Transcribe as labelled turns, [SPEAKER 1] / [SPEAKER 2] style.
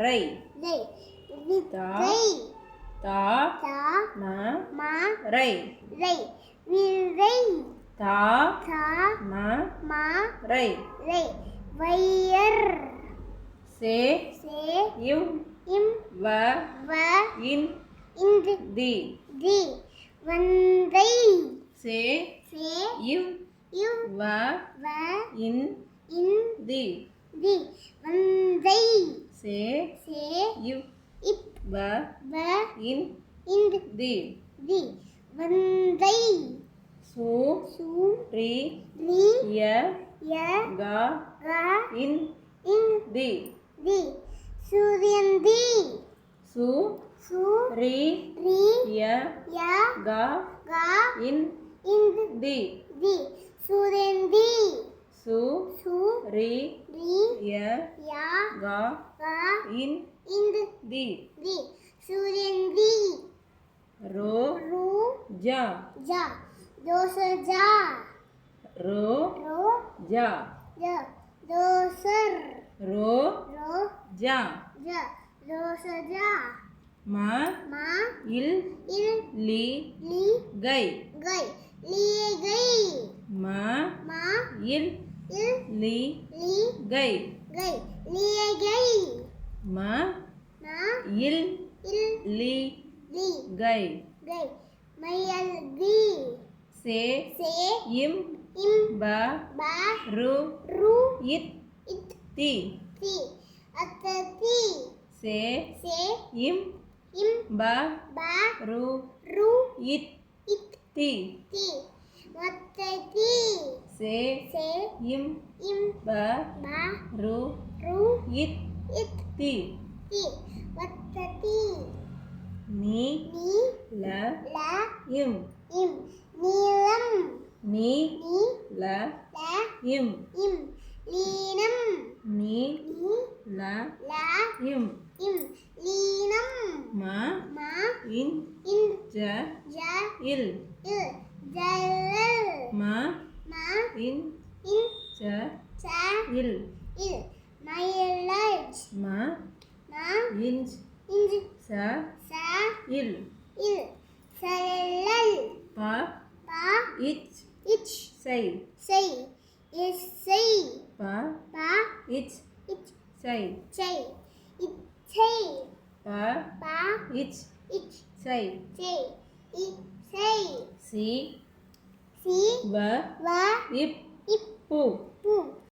[SPEAKER 1] ரை
[SPEAKER 2] விதை
[SPEAKER 1] தா
[SPEAKER 2] தா
[SPEAKER 1] ம ரை
[SPEAKER 2] விதை
[SPEAKER 1] தா
[SPEAKER 2] தா
[SPEAKER 1] ம ரை
[SPEAKER 2] வையர்
[SPEAKER 1] சே இம் வ இன் தி
[SPEAKER 2] வந்தை
[SPEAKER 1] சே இம் வ இன் தி
[SPEAKER 2] வந்தை
[SPEAKER 1] சே இம் வ இன் தி
[SPEAKER 2] வந்தை
[SPEAKER 1] சு ரி ய க இன் தி
[SPEAKER 2] சூரியந்தி
[SPEAKER 1] சு ரி ய க இன் தி
[SPEAKER 2] சூரியந்தி
[SPEAKER 1] சு ரி ய க இன் தி
[SPEAKER 2] சூரியந்தி
[SPEAKER 1] ரோ ஜா
[SPEAKER 2] தோசஜா
[SPEAKER 1] ரோ ஜா
[SPEAKER 2] தோசர்
[SPEAKER 1] ரோ ஜா
[SPEAKER 2] தோசஜா
[SPEAKER 1] ம இல் லி கை
[SPEAKER 2] லியகை
[SPEAKER 1] ம இல் லி கை
[SPEAKER 2] லியகை
[SPEAKER 1] ம இல் லி கை
[SPEAKER 2] மயல்கி
[SPEAKER 1] சே இம் ப ரு இத் தி
[SPEAKER 2] அத்ததி
[SPEAKER 1] சே இம் ப ரு இத் தி
[SPEAKER 2] வத்ததி
[SPEAKER 1] சே இம் ப ரு இத் தி
[SPEAKER 2] வத்ததி
[SPEAKER 1] நீ ல இம்
[SPEAKER 2] நீலம்
[SPEAKER 1] நீ ல இம்
[SPEAKER 2] லீனம்
[SPEAKER 1] நீ ல இம்
[SPEAKER 2] லீனம்
[SPEAKER 1] ம இன் ஜ இல்
[SPEAKER 2] ஜல்லல்
[SPEAKER 1] ம இன் ஜ இல்
[SPEAKER 2] மயிலஜ்
[SPEAKER 1] ம இன் ச இல்
[SPEAKER 2] சல்லல்
[SPEAKER 1] ப இச் சை
[SPEAKER 2] இசை
[SPEAKER 1] ப இச் சை
[SPEAKER 2] இச்சை
[SPEAKER 1] ப இச் சை
[SPEAKER 2] இசை
[SPEAKER 1] சி
[SPEAKER 2] சி
[SPEAKER 1] வ
[SPEAKER 2] வ
[SPEAKER 1] இப் பூ